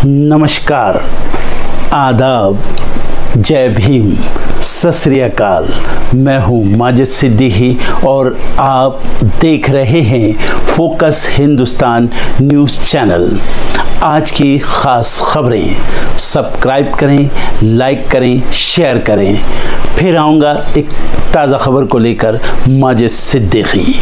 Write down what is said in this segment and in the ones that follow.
नमस्कार, आदाब, जय भीम, सत श्री अकाल। मैं हूं माजिद सिद्दीकी और आप देख रहे हैं फोकस हिंदुस्तान न्यूज़ चैनल। आज की ख़ास खबरें सब्सक्राइब करें, लाइक करें, शेयर करें। फिर आऊँगा एक ताज़ा खबर को लेकर माजिद सिद्दीकी।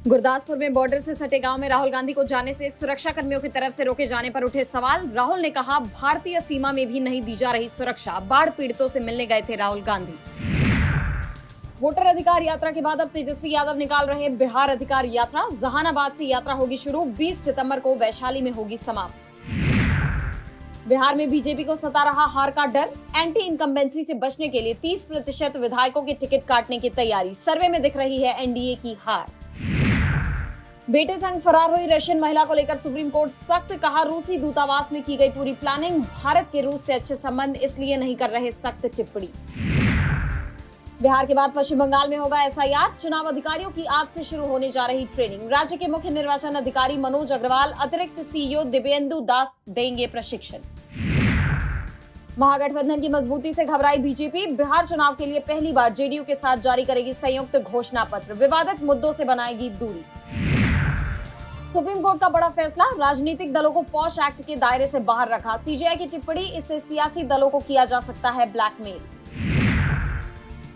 गुरदासपुर में बॉर्डर से सटे गांव में राहुल गांधी को जाने से सुरक्षा कर्मियों की तरफ से रोके जाने पर उठे सवाल। राहुल ने कहा, भारतीय सीमा में भी नहीं दी जा रही सुरक्षा। बाढ़ पीड़ितों से मिलने गए थे राहुल गांधी। वोटर अधिकार यात्रा के बाद अब तेजस्वी यादव निकाल रहे बिहार अधिकार यात्रा। जहानाबाद से यात्रा होगी शुरू, 20 सितंबर को वैशाली में होगी समाप्त। बिहार में बीजेपी को सता रहा हार का डर। एंटी इनकम्बेंसी से बचने के लिए 30% विधायकों के टिकट काटने की तैयारी। सर्वे में दिख रही है एनडीए की हार। बेटे संग फरार हुई रशियन महिला को लेकर सुप्रीम कोर्ट सख्त, कहा रूसी दूतावास में की गई पूरी प्लानिंग। भारत के रूस से अच्छे संबंध, इसलिए नहीं कर रहे सख्त टिप्पणी। बिहार के बाद पश्चिम बंगाल में होगा एसआईआर। चुनाव अधिकारियों की आज से शुरू होने जा रही ट्रेनिंग। राज्य के मुख्य निर्वाचन अधिकारी मनोज अग्रवाल, अतिरिक्त सीईओ दिव्येंदु दास देंगे प्रशिक्षण। महागठबंधन की मजबूती से घबराई बीजेपी। बिहार चुनाव के लिए पहली बार जेडीयू के साथ जारी करेगी संयुक्त घोषणा पत्र। विवादित मुद्दों से बनाएगी दूरी। सुप्रीम कोर्ट का बड़ा फैसला, राजनीतिक दलों को पॉश एक्ट के दायरे से बाहर रखा। सीजेआई की टिप्पणी, इससे सियासी दलों को किया जा सकता है ब्लैकमेल।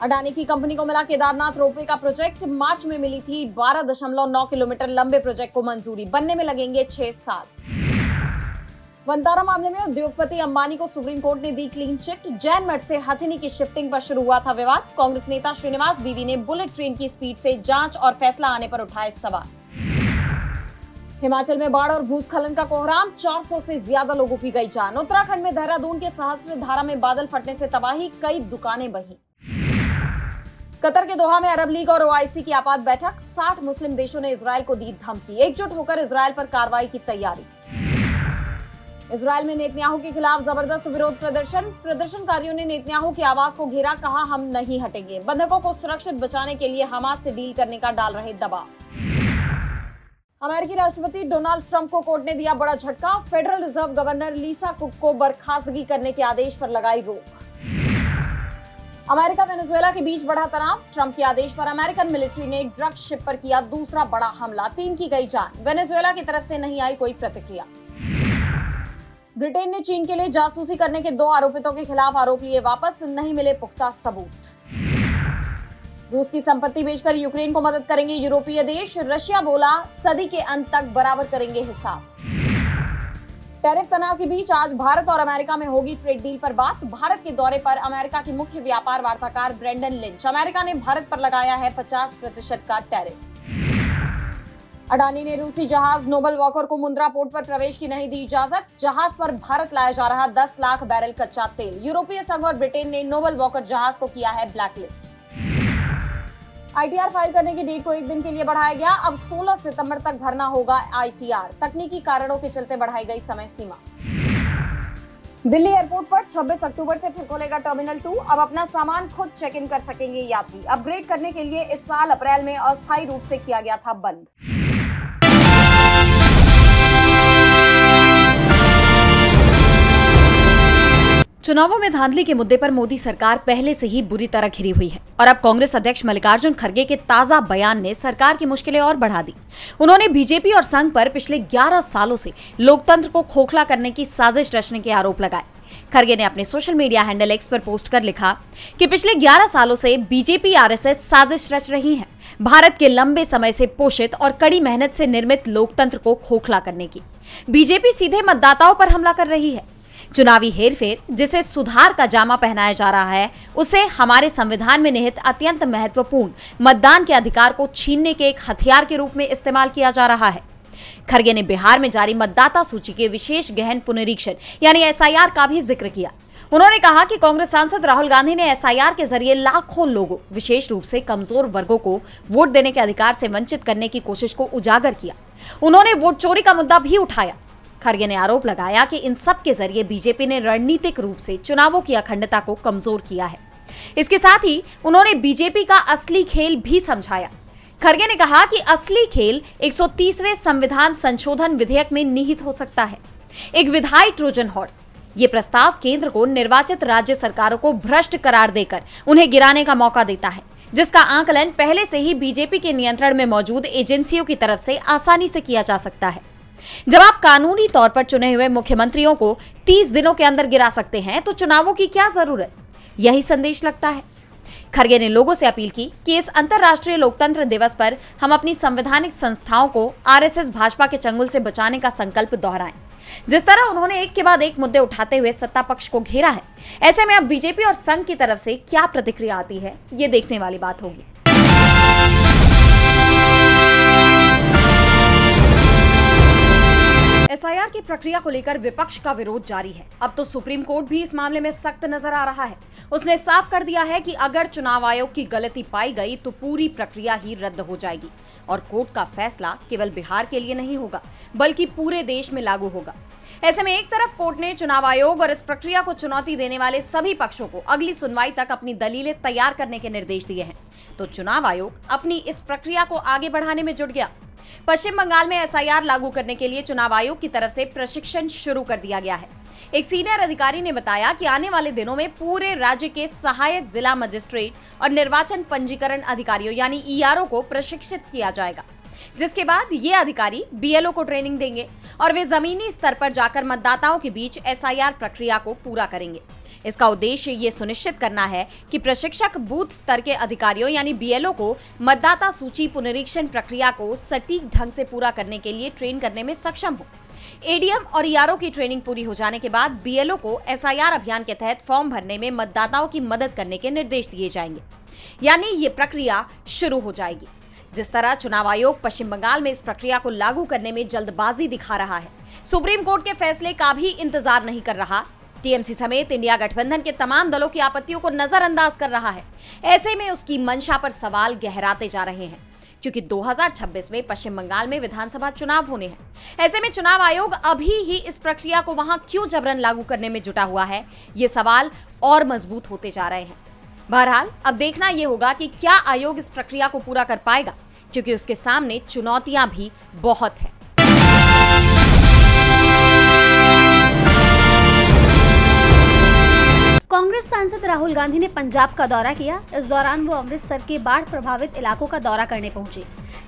अडानी की कंपनी को मिला केदारनाथ रोपवे का प्रोजेक्ट। मार्च में मिली थी 12.9 किलोमीटर लंबे प्रोजेक्ट को मंजूरी। बनने में लगेंगे 6 साल। वंतारा मामले में उद्योगपति अंबानी को सुप्रीम कोर्ट ने दी क्लीन चिट। जैन मठ से हथिनी की शिफ्टिंग पर शुरू हुआ था विवाद। कांग्रेस नेता श्रीनिवास बीवी ने बुलेट ट्रेन की स्पीड से जांच और फैसला आने पर उठाए सवाल। हिमाचल में बाढ़ और भूस्खलन का कोहराम, 400 से ज्यादा लोगों की गई जान। उत्तराखंड में देहरादून के सहस्त्रधारा में बादल फटने से तबाही, कई दुकानें बही। कतर के दोहा में अरब लीग और ओआईसी की आपात बैठक। 60 मुस्लिम देशों ने इजरायल को दी धमकी। एकजुट होकर इजरायल पर कार्रवाई की तैयारी। इजरायल में नेतन्याहू के खिलाफ जबरदस्त विरोध प्रदर्शन। प्रदर्शनकारियों ने नेतन्याहू के आवास को घेरा, कहा हम नहीं हटेंगे। बंधकों को सुरक्षित बचाने के लिए हमास से डील करने का डाल रहे दबाव। अमेरिकी राष्ट्रपति डोनाल्ड ट्रंप को कोर्ट ने दिया बड़ा झटका। फेडरल रिजर्व गवर्नर लिसा कुक को बर्खास्तगी करने के आदेश पर लगाई रोक। अमेरिका वेनेजुएला के बीच बढ़ा तनाव। ट्रंप के आदेश पर अमेरिकन मिलिट्री ने ड्रग शिप पर किया दूसरा बड़ा हमला, 3 की गई जान। वेनेजुएला की तरफ से नहीं आई कोई प्रतिक्रिया। ब्रिटेन ने चीन के लिए जासूसी करने के 2 आरोपितों के खिलाफ आरोप लिए वापस, नहीं मिले पुख्ता सबूत। रूस की संपत्ति बेचकर यूक्रेन को मदद करेंगे यूरोपीय देश। रशिया बोला, सदी के अंत तक बराबर करेंगे हिसाब। टैरिफ तनाव के बीच आज भारत और अमेरिका में होगी ट्रेड डील पर बात। भारत के दौरे पर अमेरिका के मुख्य व्यापार वार्ताकार ब्रेंडन लिंच। अमेरिका ने भारत पर लगाया है 50% का टैरिफ। अडानी ने रूसी जहाज नोबल वॉकर को मुंद्रा पोर्ट पर प्रवेश की नहीं दी इजाजत। जहाज पर भारत लाया जा रहा 10 लाख बैरल कच्चा तेल। यूरोपीय संघ और ब्रिटेन ने नोबल वॉकर जहाज को किया है ब्लैकलिस्ट। आईटीआर फाइल करने की डेट को 1 दिन के लिए बढ़ाया गया। अब 16 सितंबर तक भरना होगा आईटीआर। तकनीकी कारणों के चलते बढ़ाई गई समय सीमा। दिल्ली एयरपोर्ट पर 26 अक्टूबर से फिर खोलेगा टर्मिनल 2। अब अपना सामान खुद चेक इन कर सकेंगे यात्री। अपग्रेड करने के लिए इस साल अप्रैल में अस्थायी रूप से किया गया था बंद। चुनावों में धांधली के मुद्दे पर मोदी सरकार पहले से ही बुरी तरह घिरी हुई है और अब कांग्रेस अध्यक्ष मल्लिकार्जुन खड़गे के ताजा बयान ने सरकार की मुश्किलें और बढ़ा दी। उन्होंने बीजेपी और संघ पर पिछले 11 सालों से लोकतंत्र को खोखला करने की साजिश रचने के आरोप लगाए। खड़गे ने अपने सोशल मीडिया हैंडल एक्स पर पोस्ट कर लिखा कि पिछले 11 सालों से बीजेपी आरएसएस साजिश रच रही है, भारत के लंबे समय से पोषित और कड़ी मेहनत से निर्मित लोकतंत्र को खोखला करने की। बीजेपी सीधे मतदाताओं पर हमला कर रही है। चुनावी हेरफेर, जिसे सुधार का जामा पहनाया जा रहा है, उसे हमारे संविधान में निहित अत्यंत महत्वपूर्ण मतदान के अधिकार को छीनने के एक हथियार के रूप में इस्तेमाल किया जा रहा है। खड़गे ने बिहार में जारी मतदाता सूची के विशेष गहन पुनरीक्षण यानी एसआईआर का भी जिक्र किया। उन्होंने कहा कि कांग्रेस सांसद राहुल गांधी ने एसआईआर के जरिए लाखों लोगों, विशेष रूप से कमजोर वर्गों को वोट देने के अधिकार से वंचित करने की कोशिश को उजागर किया। उन्होंने वोट चोरी का मुद्दा भी उठाया। खड़गे ने आरोप लगाया कि इन सब के जरिए बीजेपी ने रणनीतिक रूप से चुनावों की अखंडता को कमजोर किया है। इसके साथ ही उन्होंने बीजेपी का असली खेल भी समझाया। खड़गे ने कहा कि असली खेल 130वें संविधान संशोधन विधेयक में निहित हो सकता है, एक विधायी ट्रोजन हॉर्स। ये प्रस्ताव केंद्र को निर्वाचित राज्य सरकारों को भ्रष्ट करार देकर उन्हें गिराने का मौका देता है, जिसका आकलन पहले से ही बीजेपी के नियंत्रण में मौजूद एजेंसियों की तरफ से आसानी से किया जा सकता है। जब आप कानूनी तौर पर चुने हुए मुख्यमंत्रियों को 30 दिनों के अंदर गिरा सकते हैं तो चुनावों की क्या जरूरत? यही संदेश लगता है। खड़गे ने लोगों से अपील की कि इस अंतर्राष्ट्रीय लोकतंत्र दिवस पर हम अपनी संवैधानिक संस्थाओं को आरएसएस भाजपा के चंगुल से बचाने का संकल्प दोहराएं। जिस तरह उन्होंने एक के बाद एक मुद्दे उठाते हुए सत्ता पक्ष को घेरा है, ऐसे में अब बीजेपी और संघ की तरफ से क्या प्रतिक्रिया आती है, ये देखने वाली बात होगी। एसआईआर की प्रक्रिया को लेकर विपक्ष का विरोध जारी है। अब तो सुप्रीम कोर्ट भी इस मामले में सख्त नजर आ रहा है। उसने साफ कर दिया है कि अगर चुनाव आयोग की गलती पाई गई तो पूरी प्रक्रिया ही रद्द हो जाएगी और कोर्ट का फैसला केवल बिहार के लिए नहीं होगा बल्कि पूरे देश में लागू होगा। ऐसे में एक तरफ कोर्ट ने चुनाव आयोग और इस प्रक्रिया को चुनौती देने वाले सभी पक्षों को अगली सुनवाई तक अपनी दलीलें तैयार करने के निर्देश दिए हैं, तो चुनाव आयोग अपनी इस प्रक्रिया को आगे बढ़ाने में जुट गया। पश्चिम बंगाल में एसआईआर लागू करने के लिए चुनाव आयोग की तरफ से प्रशिक्षण शुरू कर दिया गया है। एक सीनियर अधिकारी ने बताया कि आने वाले दिनों में पूरे राज्य के सहायक जिला मजिस्ट्रेट और निर्वाचन पंजीकरण अधिकारियों यानी ईआरओ को प्रशिक्षित किया जाएगा, जिसके बाद ये अधिकारी बीएलओ को ट्रेनिंग देंगे और वे जमीनी स्तर पर जाकर मतदाताओं के बीच एसआईआर प्रक्रिया को पूरा करेंगे। इसका उद्देश्य ये सुनिश्चित करना है कि प्रशिक्षक बूथ स्तर के अधिकारियों यानी बीएलओ को मतदाता सूची पुनरीक्षण प्रक्रिया को सटीक ढंग से पूरा करने के लिए ट्रेन करने में सक्षम हो। एडीएम और ईआरओ की ट्रेनिंग पूरी हो जाने के बाद बीएलओ को एसआईआर अभियान के तहत फॉर्म भरने में मतदाताओं की मदद करने के निर्देश दिए जाएंगे, यानी ये प्रक्रिया शुरू हो जाएगी। जिस तरह चुनाव आयोग पश्चिम बंगाल में इस प्रक्रिया को लागू करने में जल्दबाजी दिखा रहा है, सुप्रीम कोर्ट के फैसले का भी इंतजार नहीं कर रहा, टीएमसी समेत इंडिया गठबंधन के तमाम दलों की आपत्तियों को नजरअंदाज कर रहा है, ऐसे में उसकी मंशा पर सवाल गहराते जा रहे हैं, क्योंकि 2026 में पश्चिम बंगाल में विधानसभा चुनाव होने हैं। ऐसे में चुनाव आयोग अभी ही इस प्रक्रिया को वहां क्यों जबरन लागू करने में जुटा हुआ है, ये सवाल और मजबूत होते जा रहे हैं। बहरहाल अब देखना यह होगा कि क्या आयोग इस प्रक्रिया को पूरा कर पाएगा, क्योंकि उसके सामने चुनौतियां भी बहुत हैं। कांग्रेस सांसद राहुल गांधी ने पंजाब का दौरा किया। इस दौरान वो अमृतसर के बाढ़ प्रभावित इलाकों का दौरा करने पहुंचे।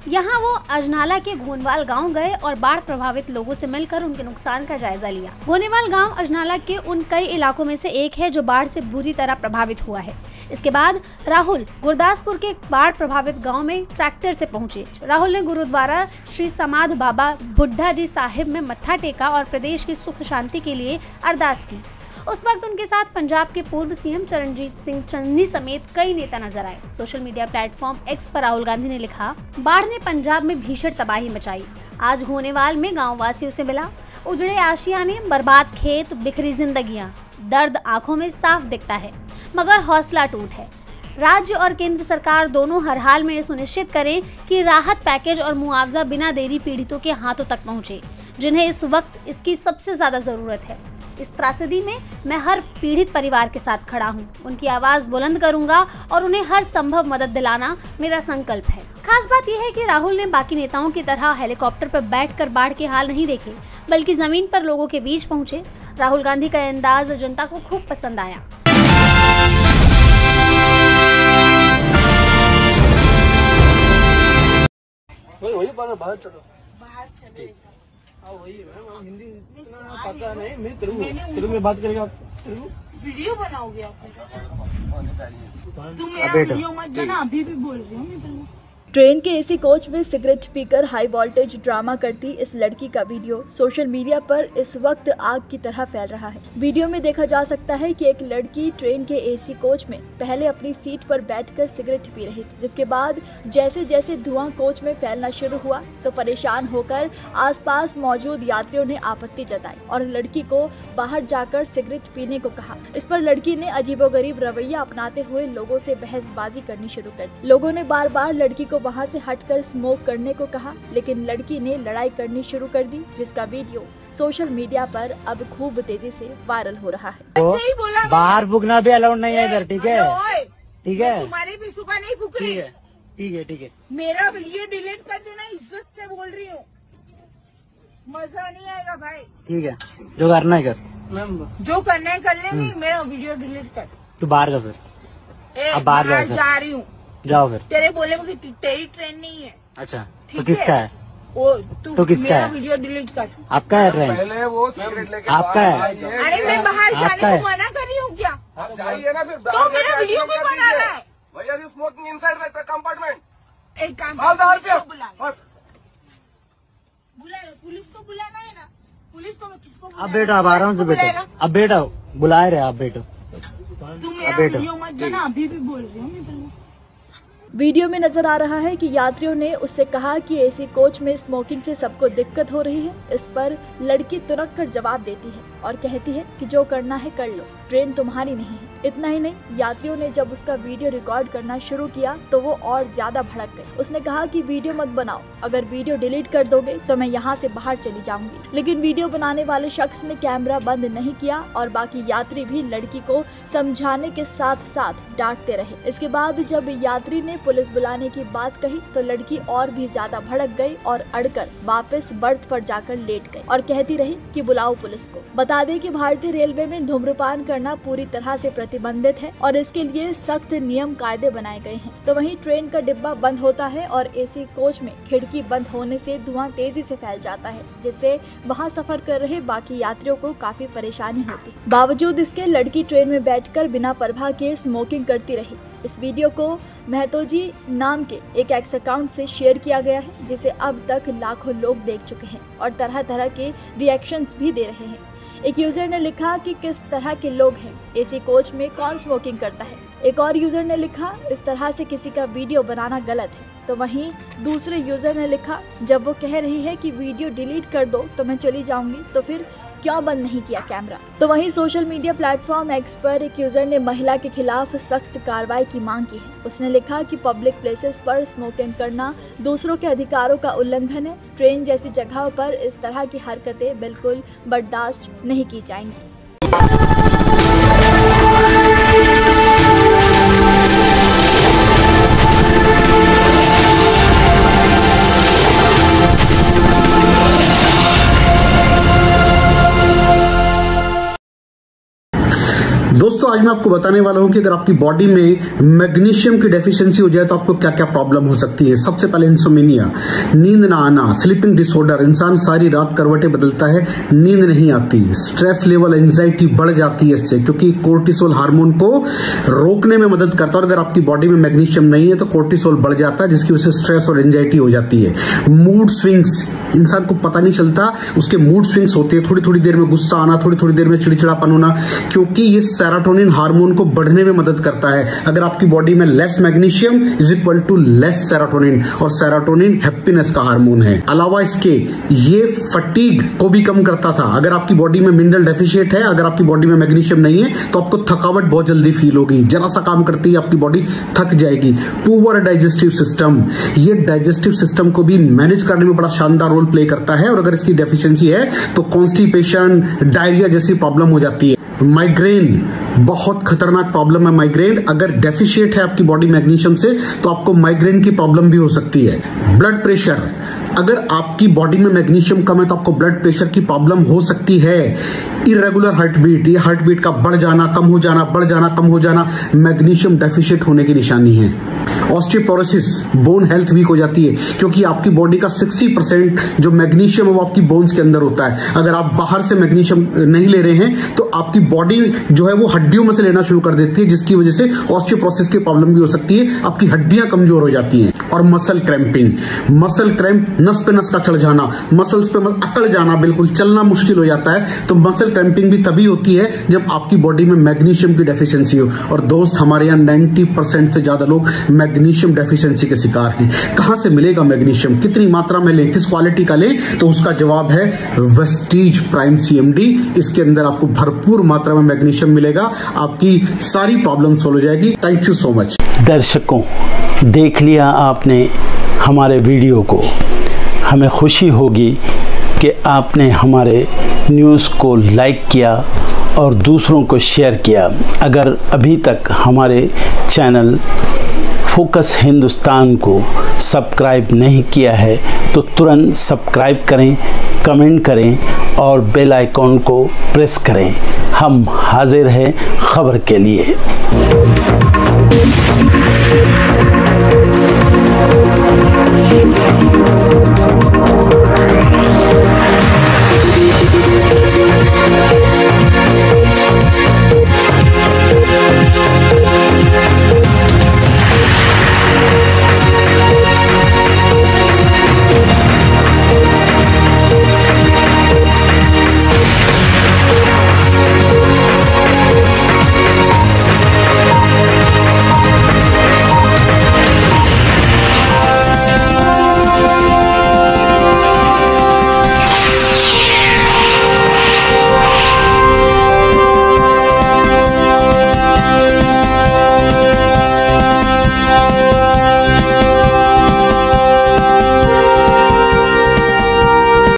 यहाँ वो अजनाला के घोनेवाल गांव गए और बाढ़ प्रभावित लोगों से मिलकर उनके नुकसान का जायजा लिया। घोनेवाल गांव अजनाला के उन कई इलाकों में से एक है जो बाढ़ से बुरी तरह प्रभावित हुआ है। इसके बाद राहुल गुरदासपुर के बाढ़ प्रभावित गांव में ट्रैक्टर से पहुंचे। राहुल ने गुरुद्वारा श्री समाध बाबा बुड्ढा जी साहिब में मत्था टेका और प्रदेश की सुख शांति के लिए अरदास की। उस वक्त उनके साथ पंजाब के पूर्व सीएम चरणजीत सिंह चन्नी समेत कई नेता नजर आए। सोशल मीडिया प्लेटफॉर्म एक्स पर राहुल गांधी ने लिखा, बाढ़ ने पंजाब में भीषण तबाही मचाई। आज घोनेवाल में गांव वासियों से मिला। उजड़े आशियाने, बर्बाद खेत, बिखरी जिंदगियां, दर्द आंखों में साफ दिखता है, मगर हौसला टूट है। राज्य और केंद्र सरकार दोनों हर हाल में ये सुनिश्चित करें कि राहत पैकेज और मुआवजा बिना देरी पीड़ितों के हाथों तक पहुंचे, जिन्हें इस वक्त इसकी सबसे ज्यादा जरूरत है। इस त्रासदी में मैं हर पीड़ित परिवार के साथ खड़ा हूं। उनकी आवाज बुलंद करूंगा और उन्हें हर संभव मदद दिलाना मेरा संकल्प है। खास बात यह है कि राहुल ने बाकी नेताओं की तरह हेलीकॉप्टर पर बैठकर बाढ़ के हाल नहीं देखे, बल्कि जमीन पर लोगों के बीच पहुंचे। राहुल गांधी का अंदाज जनता को खूब पसंद आया। बाहर चलो वही है, हिंदी इतना पता नहीं, मैं तेलुगु में बात करेगा। वीडियो बनाओगे आप? तुम मेरा वीडियो मत बना, अभी भी बोल रही हूँ। ट्रेन के एसी कोच में सिगरेट पीकर हाई वोल्टेज ड्रामा करती इस लड़की का वीडियो सोशल मीडिया पर इस वक्त आग की तरह फैल रहा है। वीडियो में देखा जा सकता है कि एक लड़की ट्रेन के एसी कोच में पहले अपनी सीट पर बैठकर सिगरेट पी रही थी, जिसके बाद जैसे जैसे धुआं कोच में फैलना शुरू हुआ तो परेशान होकर आसपास मौजूद यात्रियों ने आपत्ति जताई और लड़की को बाहर जाकर सिगरेट पीने को कहा। इस पर लड़की ने अजीबोगरीब रवैया अपनाते हुए लोगों से बहसबाजी करनी शुरू कर दी। लोगों ने बार बार लड़की को को वहां से हटकर स्मोक करने को कहा, लेकिन लड़की ने लड़ाई करनी शुरू कर दी, जिसका वीडियो सोशल मीडिया पर अब खूब तेजी से वायरल हो रहा है। सही बोला, बाहर फूकना भी अलाउड नहीं है इधर, ठीक है? ठीक है, तुम्हारे भी सुबह नहीं फूक रही। ठीक है, ठीक है। मेरा वीडियो डिलीट कर देना, इज्जत से बोल रही हूँ, मजा नहीं आएगा भाई। ठीक है, जो करना है कर, जो करना है कर ले, नहीं मेरा वीडियो डिलीट कर। तू बाहर जा फिर। अब बाहर जा रही हूँ, जाओ फिर। तेरे बोले को तेरी ट्रेन नहीं है। अच्छा, तो किसका है? तो किसका मेरा है? वीडियो डिलीट कर। आपका है ट्रेन? पहले वो सिगरेट लेके आपका है? अरे मैं बाहर आपका जाने है? को मना कर रही हूँ क्या? आप जाइए ना फिर। तो मेरा वीडियो क्यों बना रहा है? भैया स्मोकिंग इनसाइड द कंपार्टमेंट। एक काम डाल पुलिस को बुला बस। पुलिस को बुलाना है ना, पुलिस को किसको अब बुलाना? बेटा, अब आराम से बेटा, अब बेटा बुला रहे आप बेटो। तुम मेरा वीडियो मत देना, अभी भी बोल रही हूँ मैं तुमको। वीडियो में नजर आ रहा है कि यात्रियों ने उससे कहा कि एसी कोच में स्मोकिंग से सबको दिक्कत हो रही है। इस पर लड़की तुरंत कर जवाब देती है और कहती है कि जो करना है कर लो, ट्रेन तुम्हारी नहीं है। इतना ही नहीं, यात्रियों ने जब उसका वीडियो रिकॉर्ड करना शुरू किया तो वो और ज्यादा भड़क गई। उसने कहा कि वीडियो मत बनाओ, अगर वीडियो डिलीट कर दोगे तो मैं यहाँ से बाहर चली जाऊंगी। लेकिन वीडियो बनाने वाले शख्स ने कैमरा बंद नहीं किया और बाकी यात्री भी लड़की को समझाने के साथ साथ डांटते रहे। इसके बाद जब यात्री ने पुलिस बुलाने की बात कही तो लड़की और भी ज्यादा भड़क गई और अड़कर वापस बर्थ पर जाकर लेट गई और कहती रही कि बुलाओ पुलिस को। बता दें कि भारतीय रेलवे में धूम्रपान करना पूरी तरह से प्रतिबंधित है और इसके लिए सख्त नियम कायदे बनाए गए हैं। तो वहीं ट्रेन का डिब्बा बंद होता है और एसी कोच में खिड़की बंद होने से धुआं तेजी से फैल जाता है, जिससे वहां सफर कर रहे बाकी यात्रियों को काफी परेशानी होती है। बावजूद इसके लड़की ट्रेन में बैठकर बिना परवाह के स्मोकिंग करती रही। इस वीडियो को महतो जी नाम के एक एक्स अकाउंट से शेयर किया गया है, जिसे अब तक लाखों लोग देख चुके हैं और तरह तरह के रिएक्शंस भी दे रहे हैं। एक यूजर ने लिखा कि किस तरह के लोग हैं, एसी कोच में कौन स्मोकिंग करता है। एक और यूजर ने लिखा इस तरह से किसी का वीडियो बनाना गलत है। तो वहीं दूसरे यूजर ने लिखा जब वो कह रही है कि वीडियो डिलीट कर दो तो मैं चली जाऊंगी, तो फिर क्यों बंद नहीं किया कैमरा। तो वहीं सोशल मीडिया प्लेटफॉर्म एक्स पर एक यूजर ने महिला के खिलाफ सख्त कार्रवाई की मांग की है। उसने लिखा कि पब्लिक प्लेसेस पर स्मोकिंग करना दूसरों के अधिकारों का उल्लंघन है। ट्रेन जैसी जगहों पर इस तरह की हरकतें बिल्कुल बर्दाश्त नहीं की जाएंगी। दोस्तों आज मैं आपको बताने वाला हूं कि अगर आपकी बॉडी में मैग्नीशियम की डेफिशिएंसी हो जाए तो आपको क्या क्या प्रॉब्लम हो सकती है। सबसे पहले इंसोमेनिया, नींद ना आना, स्लीपिंग डिसऑर्डर, इंसान सारी रात करवटें बदलता है, नींद नहीं आती, स्ट्रेस लेवल, एंजाइटी बढ़ जाती है इससे, क्योंकि कोर्टिसोल हार्मोन को रोकने में मदद करता है। और अगर आपकी बॉडी में मैग्नीशियम नहीं है तो कोर्टिसोल बढ़ जाता है, जिसकी वजह से स्ट्रेस और एंजाइटी हो जाती है। मूड स्विंग्स, इंसान को पता नहीं चलता उसके मूड स्विंग्स होते हैं, थोड़ी थोड़ी देर में गुस्सा आना, थोड़ी थोड़ी देर में चिड़चिड़ापन होना, क्योंकि ये सेरोटोनिन हार्मोन को बढ़ने में मदद करता है। अगर आपकी बॉडी में less magnesium is equal to less serotonin, और सेरोटोनिन हैप्पीनेस का हार्मोन है। अलावा इसके ये फटीग को भी कम करता था। अगर आपकी बॉडी में मिनरल डेफिशिएट है, अगर आपकी बॉडी में मैग्नीशियम नहीं है तो आपको थकावट बहुत जल्दी फील होगी, जरा सा काम करती है आपकी बॉडी थक जाएगी। पुअर डाइजेस्टिव सिस्टम, ये डाइजेस्टिव सिस्टम को भी मैनेज करने में बड़ा शानदार रोल प्ले करता है, और अगर इसकी डेफिशिएंसी है तो कॉन्स्टिपेशन, डायरिया जैसी प्रॉब्लम हो जाती है। माइग्रेन बहुत खतरनाक प्रॉब्लम है। माइग्रेन अगर डेफिशिएट है आपकी बॉडी मैग्नीशियम से तो आपको माइग्रेन की प्रॉब्लम भी हो सकती है। ब्लड प्रेशर, अगर आपकी बॉडी में मैग्नीशियम कम है तो आपको ब्लड प्रेशर की प्रॉब्लम हो सकती है। इरेगुलर हार्टबीट, ये हार्टबीट का बढ़ जाना, कम हो जाना, बढ़ जाना, कम हो जाना, मैग्नीशियम डेफिशिएट होने की निशानी है। ऑस्टियोपोरोसिस, बोन हेल्थ वीक हो जाती है, क्योंकि आपकी बॉडी का 60% जो मैग्नीशियम है वो आपकी बोन्स के अंदर होता है। अगर आप बाहर से मैग्नीशियम नहीं ले रहे हैं तो आपकी बॉडी जो है वो हड्डियों में से लेना शुरू कर देती है, जिसकी वजह से ऑस्टियोपोरोसिस की प्रॉब्लम भी हो सकती है, आपकी हड्डियां कमजोर हो जाती हैं। और मसल क्रैम्पिंग, मसल क्रैम्प, नस पे नस का चढ़ जाना, मसल्स पे अकड़ जाना, बिल्कुल चलना मुश्किल हो जाता है। तो मसल क्रैम्पिंग भी तभी होती है जब आपकी बॉडी में मैग्नीशियम की डेफिशिएंसी हो। और दोस्त, हमारे यहाँ 90% से ज्यादा लोग मैग्नीशियम डेफिशिएंसी के शिकार हैं। कहां से मिलेगा मैग्नीशियम, कितनी मात्रा में लें, किस क्वालिटी का लें? तो उसका जवाब है वेस्टीज प्राइम CMD। इसके अंदर आपको भरपूर मात्रा में मैग्नीशियम मिलेगा, आपकी सारी प्रॉब्लम सॉल्व हो जाएगी। Thank you so much. दर्शकों, देख लिया आपने हमारे वीडियो को। हमें खुशी होगी कि आपने हमारे न्यूज़ को लाइक किया और दूसरों को शेयर किया। अगर अभी तक हमारे चैनल फोकस हिंदुस्तान को सब्सक्राइब नहीं किया है तो तुरंत सब्सक्राइब करें, कमेंट करें और बेल आइकॉन को प्रेस करें। हम हाजिर हैं खबर के लिए।